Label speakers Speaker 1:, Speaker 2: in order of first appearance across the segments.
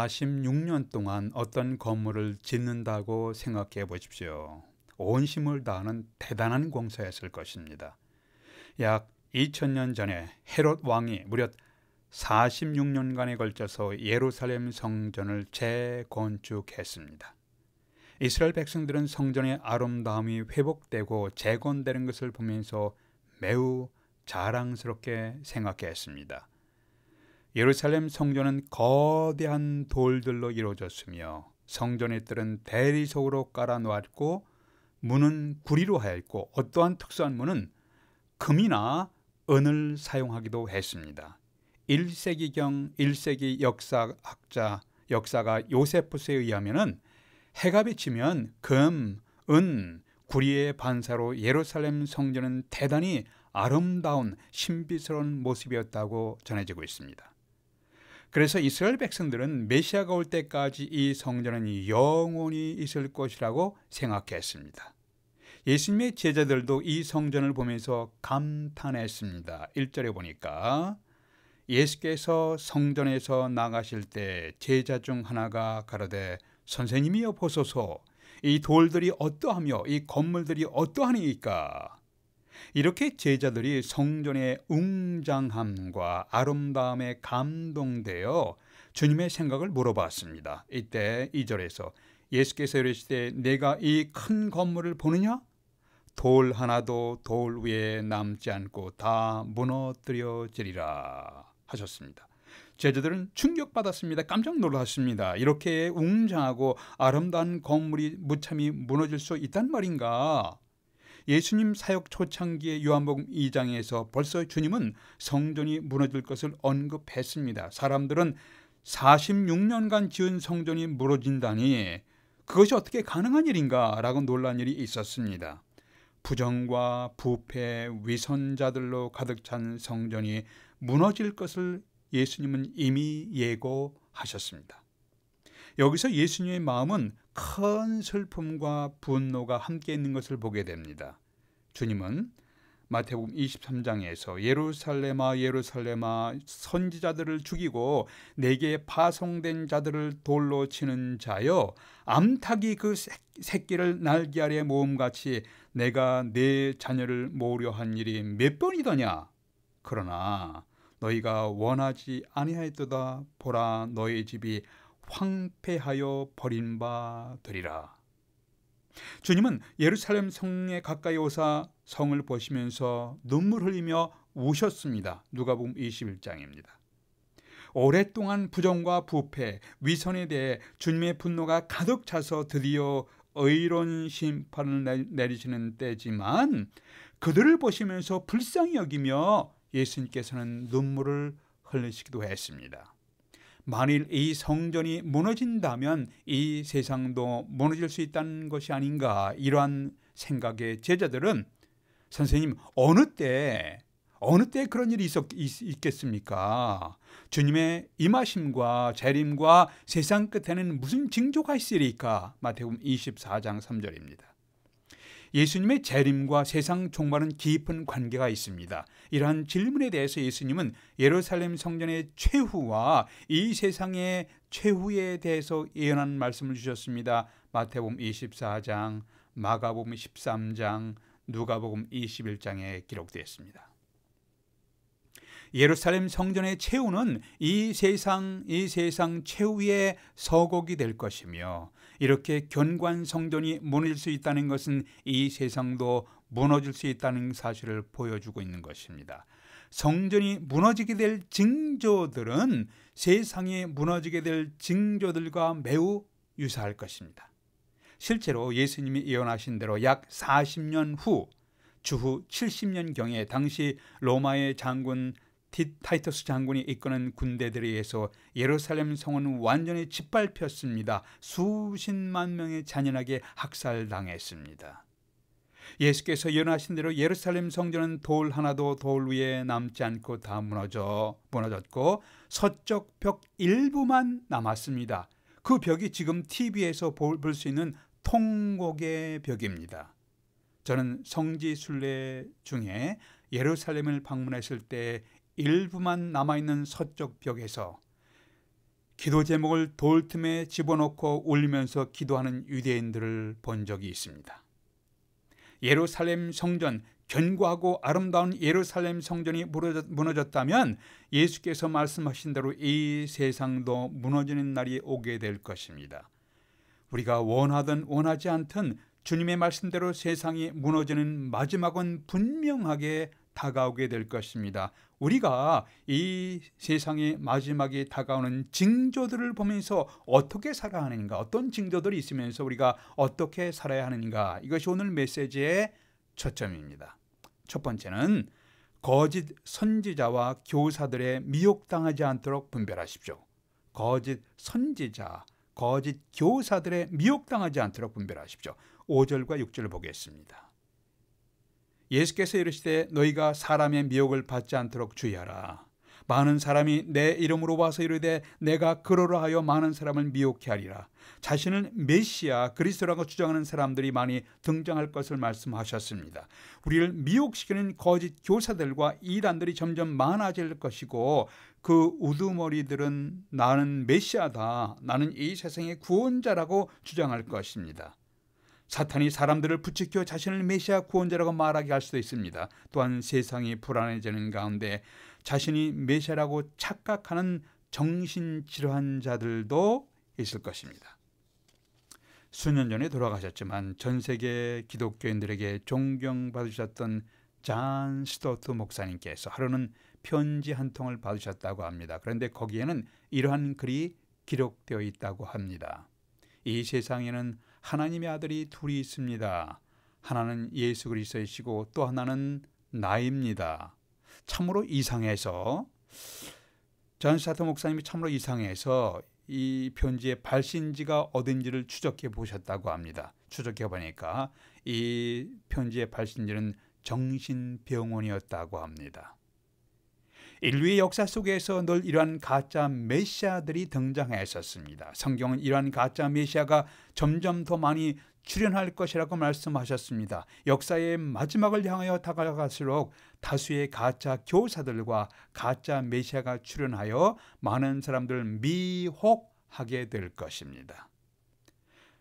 Speaker 1: 46년 동안 어떤 건물을 짓는다고 생각해 보십시오. 온 힘을 다하는 대단한 공사였을 것입니다. 약 2000년 전에 헤롯 왕이 무려 46년간에 걸쳐서 예루살렘 성전을 재건축했습니다. 이스라엘 백성들은 성전의 아름다움이 회복되고 재건되는 것을 보면서 매우 자랑스럽게 생각했습니다. 예루살렘 성전은 거대한 돌들로 이루어졌으며 성전의 뜰은 대리석으로 깔아 놓았고 문은 구리로 하였고 어떠한 특수한 문은 금이나 은을 사용하기도 했습니다. 1세기 역사가 요세푸스에 의하면은 해가 비치면 금, 은, 구리의 반사로 예루살렘 성전은 대단히 아름다운 신비스러운 모습이었다고 전해지고 있습니다. 그래서 이스라엘 백성들은 메시아가 올 때까지 이 성전은 영원히 있을 것이라고 생각했습니다. 예수님의 제자들도 이 성전을 보면서 감탄했습니다. 1절에 보니까 예수께서 성전에서 나가실 때 제자 중 하나가 가로되 선생님이여 보소서 이 돌들이 어떠하며 이 건물들이 어떠하니이까. 이렇게 제자들이 성전의 웅장함과 아름다움에 감동되어 주님의 생각을 물어봤습니다. 이때 2절에서 예수께서 이르시되 내가 이 큰 건물을 보느냐? 돌 하나도 돌 위에 남지 않고 다 무너뜨려지리라 하셨습니다. 제자들은 충격받았습니다. 깜짝 놀랐습니다. 이렇게 웅장하고 아름다운 건물이 무참히 무너질 수 있단 말인가? 예수님 사역 초창기의 요한복음 2장에서 벌써 주님은 성전이 무너질 것을 언급했습니다. 사람들은 46년간 지은 성전이 무너진다니 그것이 어떻게 가능한 일인가 라고 놀란 일이 있었습니다. 부정과 부패, 위선자들로 가득 찬 성전이 무너질 것을 예수님은 이미 예고하셨습니다. 여기서 예수님의 마음은 큰 슬픔과 분노가 함께 있는 것을 보게 됩니다. 주님은 마태복음 23장에서 예루살렘아 예루살렘아 선지자들을 죽이고 내게 파송된 자들을 돌로 치는 자여 암탉이 그 새끼를 날개 아래 모음같이 내가 내 자녀를 모으려 한 일이 몇 번이더냐. 그러나 너희가 원하지 아니하였도다. 보라 너희 집이 황폐하여 버림받으리라. 주님은 예루살렘 성에 가까이 오사 성을 보시면서 눈물 흘리며 우셨습니다. 누가복음 21장입니다. 오랫동안 부정과 부패, 위선에 대해 주님의 분노가 가득 차서 드디어 의로운 심판을 내리시는 때지만 그들을 보시면서 불쌍히 여기며 예수님께서는 눈물을 흘리시기도 했습니다. 만일 이 성전이 무너진다면 이 세상도 무너질 수 있다는 것이 아닌가, 이러한 생각의 제자들은 선생님 어느 때 그런 일이 있겠습니까? 주님의 임하심과 재림과 세상 끝에는 무슨 징조가 있으리까? 마태복음 24장 3절입니다. 예수님의 재림과 세상 종말은 깊은 관계가 있습니다. 이러한 질문에 대해서 예수님은 예루살렘 성전의 최후와 이 세상의 최후에 대해서 예언한 말씀을 주셨습니다. 마태복음 24장, 마가복음 13장, 누가복음 21장에 기록되어 있습니다. 예루살렘 성전의 최후는 이 세상 최후의 서곡이 될 것이며, 이렇게 견고한 성전이 무너질 수 있다는 것은 이 세상도 무너질 수 있다는 사실을 보여주고 있는 것입니다. 성전이 무너지게 될 징조들은 세상이 무너지게 될 징조들과 매우 유사할 것입니다. 실제로 예수님이 예언하신 대로 약 40년 후 주후 70년경에 당시 로마의 장군 타이터스 장군이 이끄는 군대들에 의해서 예루살렘 성은 완전히 짓밟혔습니다. 수십만 명이 잔인하게 학살당했습니다. 예수께서 예언하신 대로 예루살렘 성전은 돌 하나도 돌 위에 남지 않고 다 무너졌고 서쪽 벽 일부만 남았습니다. 그 벽이 지금 TV에서 볼 수 있는 통곡의 벽입니다. 저는 성지 순례 중에 예루살렘을 방문했을 때 일부만 남아있는 서쪽 벽에서 기도 제목을 돌틈에 집어넣고 울면서 기도하는 유대인들을 본 적이 있습니다. 예루살렘 성전, 견고하고 아름다운 예루살렘 성전이 무너졌다면 예수께서 말씀하신 대로 이 세상도 무너지는 날이 오게 될 것입니다. 우리가 원하든 원하지 않든 주님의 말씀대로 세상이 무너지는 마지막은 분명하게 다가오게 될 것입니다. 우리가 이 세상의 마지막에 다가오는 징조들을 보면서 어떻게 살아야 하는가, 어떤 징조들이 있으면서 우리가 어떻게 살아야 하는가, 이것이 오늘 메시지의 초점입니다. 첫 번째는 거짓 선지자와 교사들의 미혹당하지 않도록 분별하십시오. 거짓 선지자, 거짓 교사들의 미혹당하지 않도록 분별하십시오. 5절과 6절을 보겠습니다. 예수께서 이르시되 너희가 사람의 미혹을 받지 않도록 주의하라. 많은 사람이 내 이름으로 와서 이르되 내가 그러라 하여 많은 사람을 미혹케 하리라. 자신을 메시아 그리스도라고 주장하는 사람들이 많이 등장할 것을 말씀하셨습니다. 우리를 미혹시키는 거짓 교사들과 이단들이 점점 많아질 것이고, 그 우두머리들은 나는 메시아다, 나는 이 세상의 구원자라고 주장할 것입니다. 사탄이 사람들을 부추겨 자신을 메시아 구원자라고 말하게 할 수도 있습니다. 또한 세상이 불안해지는 가운데 자신이 메시아라고 착각하는 정신질환자들도 있을 것입니다. 수년 전에 돌아가셨지만 전 세계 기독교인들에게 존경받으셨던 존 스토트 목사님께서 하루는 편지 한 통을 받으셨다고 합니다. 그런데 거기에는 이러한 글이 기록되어 있다고 합니다. 이 세상에는 하나님의 아들이 둘이 있습니다. 하나는 예수 그리스도이시고 또 하나는 나입니다. 참으로 이상해서, 존 스토트 목사님이 참으로 이상해서 이 편지의 발신지가 어딘지를 추적해 보셨다고 합니다. 추적해 보니까 이 편지의 발신지는 정신병원이었다고 합니다. 인류의 역사 속에서 늘 이러한 가짜 메시아들이 등장했었습니다. 성경은 이러한 가짜 메시아가 점점 더 많이 출현할 것이라고 말씀하셨습니다. 역사의 마지막을 향하여 다가갈수록 다수의 가짜 교사들과 가짜 메시아가 출현하여 많은 사람들을 미혹하게 될 것입니다.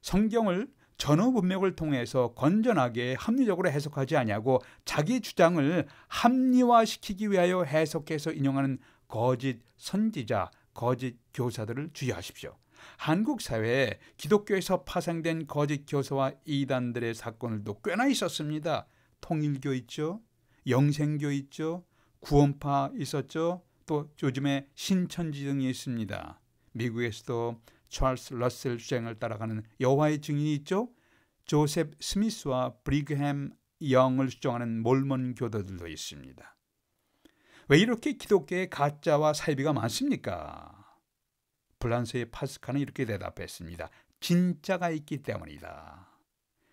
Speaker 1: 성경을 전후 문맥을 통해서 건전하게 합리적으로 해석하지 아니하고 자기 주장을 합리화시키기 위하여 해석해서 인용하는 거짓 선지자, 거짓 교사들을 주의하십시오. 한국 사회에 기독교에서 파생된 거짓 교사와 이단들의 사건들도 꽤나 있었습니다. 통일교 있죠, 영생교 있죠, 구원파 있었죠, 또 요즘에 신천지 등이 있습니다. 미국에서도 찰스 러셀 주장을 따라가는 여호와의 증인이 있죠. 조셉 스미스와 브리그햄 영을 주장하는 몰몬 교도들도 있습니다. 왜 이렇게 기독교에 가짜와 사이비가 많습니까? 프랑스의 파스카는 이렇게 대답했습니다. 진짜가 있기 때문이다.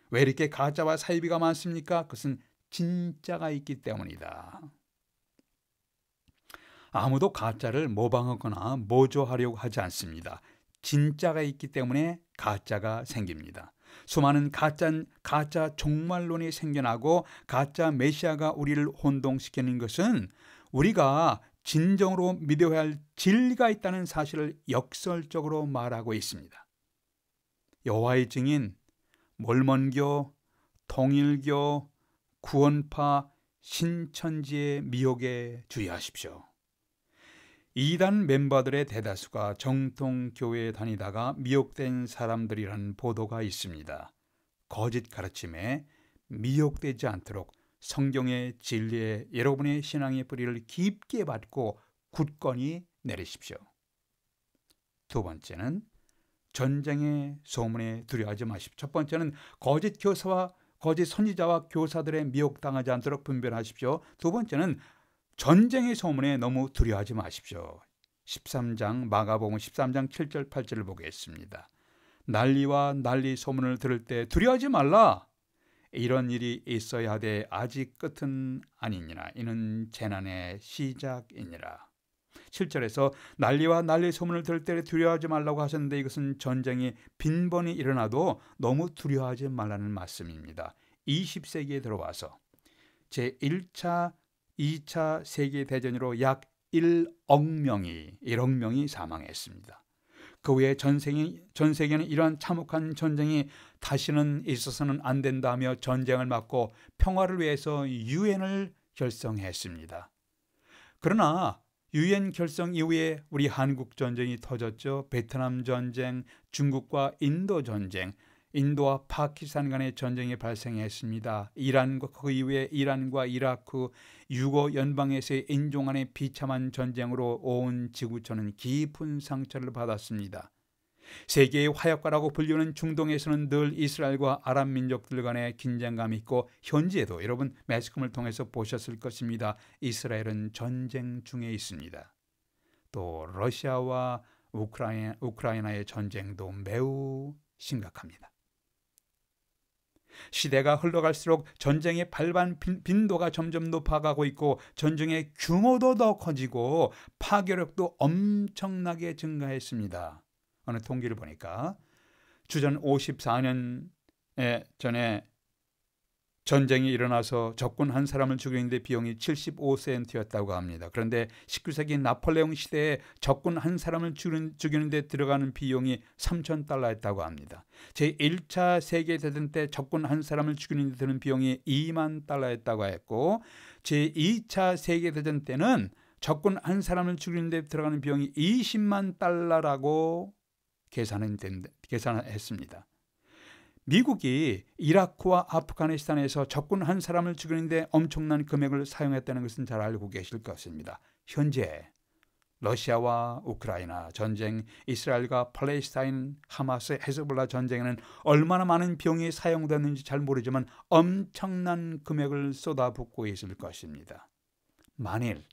Speaker 1: 왜 이렇게 가짜와 사이비가 많습니까? 그것은 진짜가 있기 때문이다. 아무도 가짜를 모방하거나 모조하려고 하지 않습니다. 진짜가 있기 때문에 가짜가 생깁니다. 수많은 가짜 종말론이 생겨나고 가짜 메시아가 우리를 혼동시키는 것은 우리가 진정으로 믿어야 할 진리가 있다는 사실을 역설적으로 말하고 있습니다. 여호와의 증인, 몰몬교, 통일교, 구원파, 신천지의 미혹에 주의하십시오. 이단 멤버들의 대다수가 정통교회에 다니다가 미혹된 사람들이라는 보도가 있습니다. 거짓 가르침에 미혹되지 않도록 성경의 진리에 여러분의 신앙의 뿌리를 깊게 받고 굳건히 내리십시오. 두 번째는 전쟁의 소문에 두려워하지 마십시오. 첫 번째는 거짓 교사와 거짓 선지자와 교사들의 미혹당하지 않도록 분별하십시오. 두 번째는 전쟁의 소문에 너무 두려워하지 마십시오. 13장 마가복음 13장 7절 8절을 보겠습니다. 난리와 난리 소문을 들을 때 두려워하지 말라. 이런 일이 있어야 하되 아직 끝은 아니니라. 이는 재난의 시작이니라. 7절에서 난리와 난리 소문을 들을 때 두려워하지 말라고 하셨는데 이것은 전쟁이 빈번히 일어나도 너무 두려워하지 말라는 말씀입니다. 20세기에 들어와서 제1차 2차 세계대전으로 약 1억 명이 사망했습니다. 그 후에 전 세계는 이러한 참혹한 전쟁이 다시는 있어서는 안 된다며 전쟁을 막고 평화를 위해서 유엔을 결성했습니다. 그러나 유엔 결성 이후에 우리 한국 전쟁이 터졌죠. 베트남 전쟁, 중국과 인도 전쟁, 인도와 파키스탄 간의 전쟁이 발생했습니다. 이란과 그 이후에 이란과 이라크, 유고 연방에서의 인종 간의 비참한 전쟁으로 온 지구촌은 깊은 상처를 받았습니다. 세계의 화약과라고 불리는 중동에서는 늘 이스라엘과 아랍 민족들 간의 긴장감이 있고 현재도 여러분 매스컴을 통해서 보셨을 것입니다. 이스라엘은 전쟁 중에 있습니다. 또 러시아와 우크라이나의 전쟁도 매우 심각합니다. 시대가 흘러갈수록 전쟁의 발발 빈도가 점점 높아가고 있고 전쟁의 규모도 더 커지고 파괴력도 엄청나게 증가했습니다. 어느 통계를 보니까 주전 54년 전에 전쟁이 일어나서 적군 한 사람을 죽이는데 비용이 75센트였다고 합니다. 그런데 19세기 나폴레옹 시대에 적군 한 사람을 죽이는데 들어가는 비용이 3,000달러였다고 합니다. 제1차 세계대전 때 적군 한 사람을 죽이는데 드는 비용이 2만 달러였다고 했고 제2차 세계대전 때는 적군 한 사람을 죽이는데 들어가는 비용이 20만 달러라고 계산했습니다. 미국이 이라크와 아프가니스탄에서 적군 한 사람을 죽이는데 엄청난 금액을 사용했다는 것은 잘 알고 계실 것입니다. 현재 러시아와 우크라이나 전쟁, 이스라엘과 팔레스타인, 하마스, 헤즈볼라 전쟁에는 얼마나 많은 비용이 사용됐는지 잘 모르지만 엄청난 금액을 쏟아붓고 있을 것입니다. 만일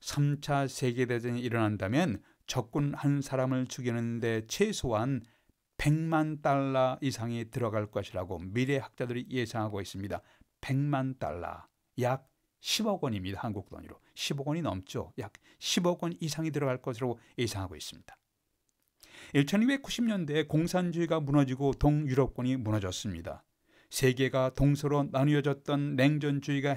Speaker 1: 3차 세계대전이 일어난다면 적군 한 사람을 죽이는데 최소한 100만 달러 이상이 들어갈 것이라고 미래학자들이 예상하고 있습니다. 100만 달러, 약 10억 원입니다. 한국 돈으로. 10억 원이 넘죠. 약 10억 원 이상이 들어갈 것으로 예상하고 있습니다. 1290년대에 공산주의가 무너지고 동유럽권이 무너졌습니다. 세계가 동서로 나뉘어졌던 냉전주의가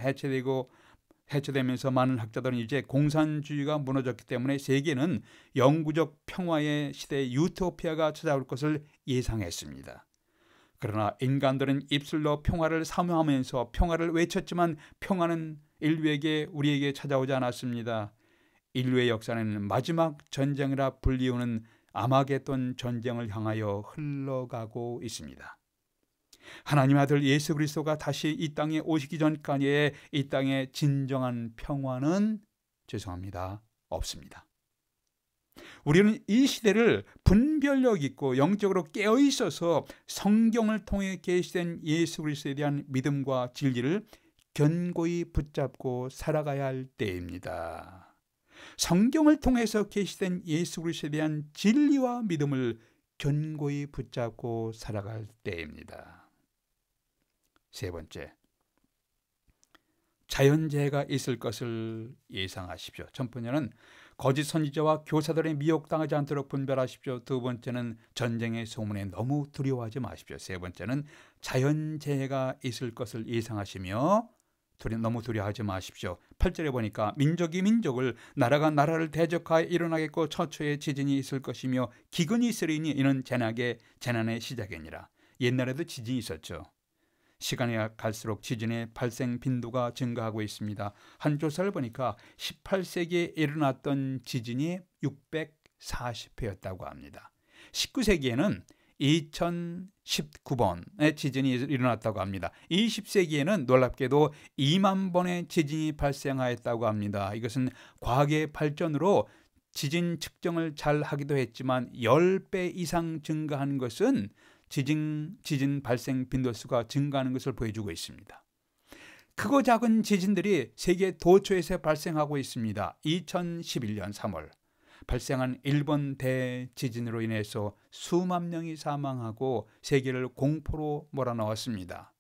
Speaker 1: 해체되면서 많은 학자들은 이제 공산주의가 무너졌기 때문에 세계는 영구적 평화의 시대 유토피아가 찾아올 것을 예상했습니다. 그러나 인간들은 입술로 평화를 사모하면서 평화를 외쳤지만 평화는 우리에게 찾아오지 않았습니다. 인류의 역사는 마지막 전쟁이라 불리우는 아마겟돈 전쟁을 향하여 흘러가고 있습니다. 하나님 아들 예수 그리스도가 다시 이 땅에 오시기 전까지의 이 땅의 진정한 평화는 없습니다. 우리는 이 시대를 분별력 있고 영적으로 깨어 있어서 성경을 통해 계시된 예수 그리스도에 대한 믿음과 진리를 견고히 붙잡고 살아가야 할 때입니다. 성경을 통해서 계시된 예수 그리스도에 대한 진리와 믿음을 견고히 붙잡고 살아갈 때입니다. 세 번째, 자연재해가 있을 것을 예상하십시오. 첫 번째는 거짓 선지자와 교사들의 미혹당하지 않도록 분별하십시오. 두 번째는 전쟁의 소문에 너무 두려워하지 마십시오. 세 번째는 자연재해가 있을 것을 예상하시며 너무 두려워하지 마십시오. 8절에 보니까 민족이 민족을, 나라가 나라를 대적하여 일어나겠고 처처에 지진이 있을 것이며 기근이 있으리니 이는 재난의 시작이니라. 옛날에도 지진이 있었죠. 시간이 갈수록 지진의 발생 빈도가 증가하고 있습니다. 한 조사를 보니까 18세기에 일어났던 지진이 640회였다고 합니다. 19세기에는 2019번의 지진이 일어났다고 합니다. 20세기에는 놀랍게도 2만 번의 지진이 발생하였다고 합니다. 이것은 과학의 발전으로 지진 측정을 잘 하기도 했지만 10배 이상 증가한 것은 지진 발생 빈도수가 증가하는 것을 보여주고 있습니다. 크고 작은 지진들이 세계 도처에서 발생하고 있습니다. 2011년 3월 발생한 일본 대지진으로 인해서 수만 명이 사망하고 세계를 공포로 몰아넣었습니다.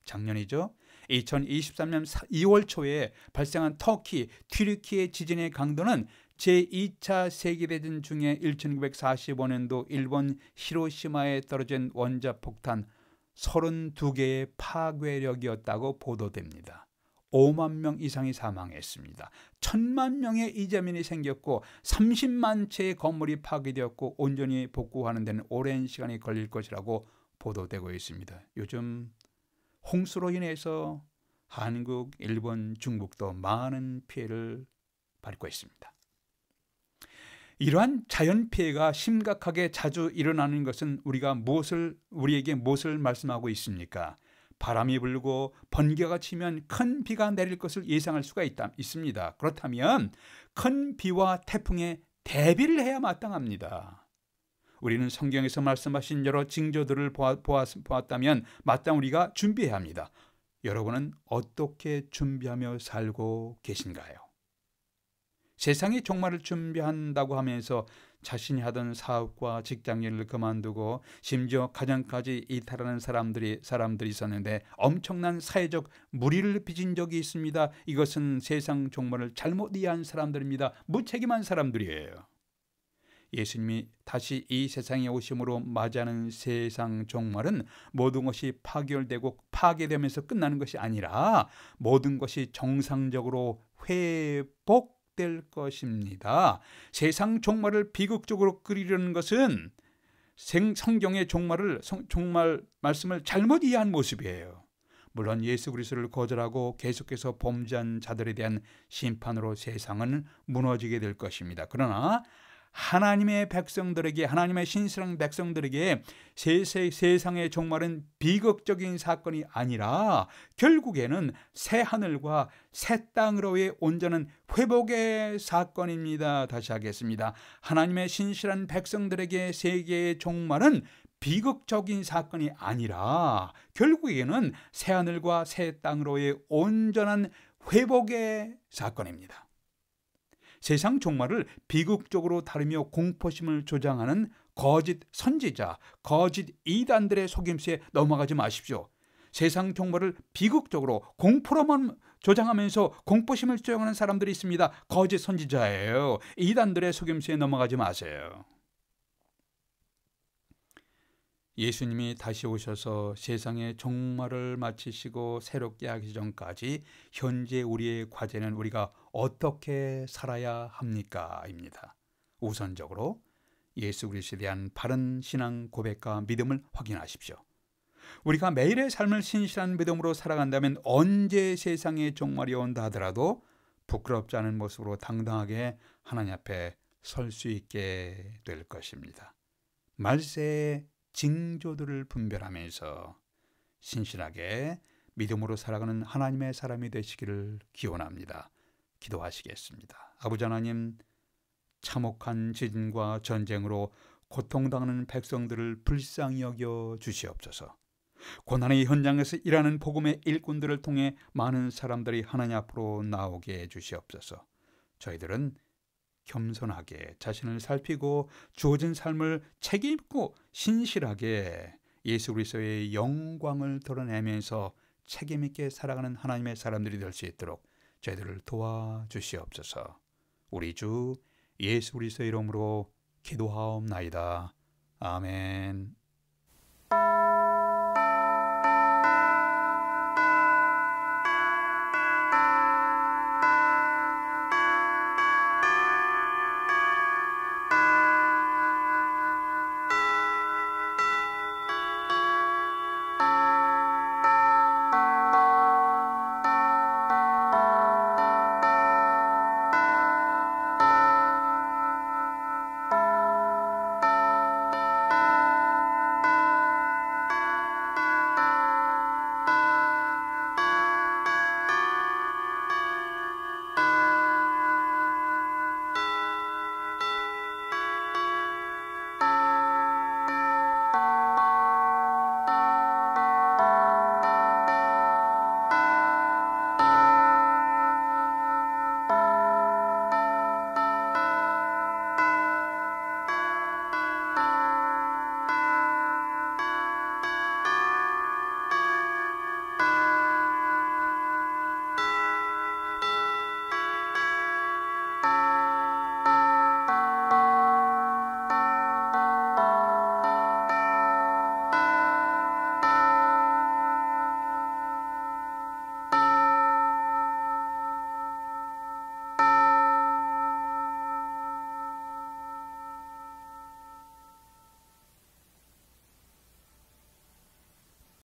Speaker 1: 작년이죠. 2023년 2월 초에 발생한 터키, 튀르키예 지진의 강도는 제2차 세계대전 중에 1945년도 일본 히로시마에 떨어진 원자폭탄 32개의 파괴력이었다고 보도됩니다. 5만 명 이상이 사망했습니다. 1,000만 명의 이재민이 생겼고 30만 채의 건물이 파괴되었고 온전히 복구하는 데는 오랜 시간이 걸릴 것이라고 보도되고 있습니다. 요즘 홍수로 인해서 한국, 일본, 중국도 많은 피해를 받고 있습니다. 이러한 자연 피해가 심각하게 자주 일어나는 것은 우리에게 무엇을 말씀하고 있습니까? 바람이 불고 번개가 치면 큰 비가 내릴 것을 예상할 수가 있습니다. 그렇다면 큰 비와 태풍에 대비를 해야 마땅합니다. 우리는 성경에서 말씀하신 여러 징조들을 보았다면 마땅 우리가 준비해야 합니다. 여러분은 어떻게 준비하며 살고 계신가요? 세상의 종말을 준비한다고 하면서 자신이 하던 사업과 직장일을 그만두고 심지어 가정까지 이탈하는 사람들이 있었는데 엄청난 사회적 물의를 빚은 적이 있습니다. 이것은 세상 종말을 잘못 이해한 사람들입니다. 무책임한 사람들이에요. 예수님이 다시 이 세상에 오심으로 맞이하는 세상 종말은 모든 것이 파괴되면서 끝나는 것이 아니라 모든 것이 정상적으로 회복될 것입니다. 세상 종말을 비극적으로 그리려는 것은 성경의 종말 말씀을 잘못 이해한 모습이에요. 물론 예수 그리스도를 거절하고 계속해서 범죄한 자들에 대한 심판으로 세상은 무너지게 될 것입니다. 그러나 하나님의 신실한 백성들에게 세상의 종말은 비극적인 사건이 아니라 결국에는 새 하늘과 새 땅으로의 온전한 회복의 사건입니다. 다시 하겠습니다. 하나님의 신실한 백성들에게 세계의 종말은 비극적인 사건이 아니라 결국에는 새 하늘과 새 땅으로의 온전한 회복의 사건입니다. 세상 종말을 비극적으로 다루며 공포심을 조장하는 거짓 선지자, 거짓 이단들의 속임수에 넘어가지 마십시오. 세상 종말을 비극적으로 공포로만 조장하면서 공포심을 조장하는 사람들이 있습니다. 거짓 선지자예요. 이단들의 속임수에 넘어가지 마세요. 예수님이 다시 오셔서 세상의 종말을 마치시고 새롭게 하기 전까지 현재 우리의 과제는 우리가 어떻게 살아야 합니까? 입니다. 우선적으로 예수 그리스도에 대한 바른 신앙 고백과 믿음을 확인하십시오. 우리가 매일의 삶을 신실한 믿음으로 살아간다면 언제 세상의 종말이 온다 하더라도 부끄럽지 않은 모습으로 당당하게 하나님 앞에 설 수 있게 될 것입니다. 말세의 징조들을 분별하면서 신실하게 믿음으로 살아가는 하나님의 사람이 되시기를 기원합니다. 기도하시겠습니다. 아버지 하나님, 참혹한 지진과 전쟁으로 고통당하는 백성들을 불쌍히 여겨 주시옵소서. 고난의 현장에서 일하는 복음의 일꾼들을 통해 많은 사람들이 하나님 앞으로 나오게 해 주시옵소서. 저희들은 겸손하게 자신을 살피고 주어진 삶을 책임있고 신실하게 예수 그리스도의 영광을 드러내면서 책임있게 살아가는 하나님의 사람들이 될 수 있도록 저희들을 도와주시옵소서. 우리 주 예수 그리스도의 이름으로 기도하옵나이다. 아멘.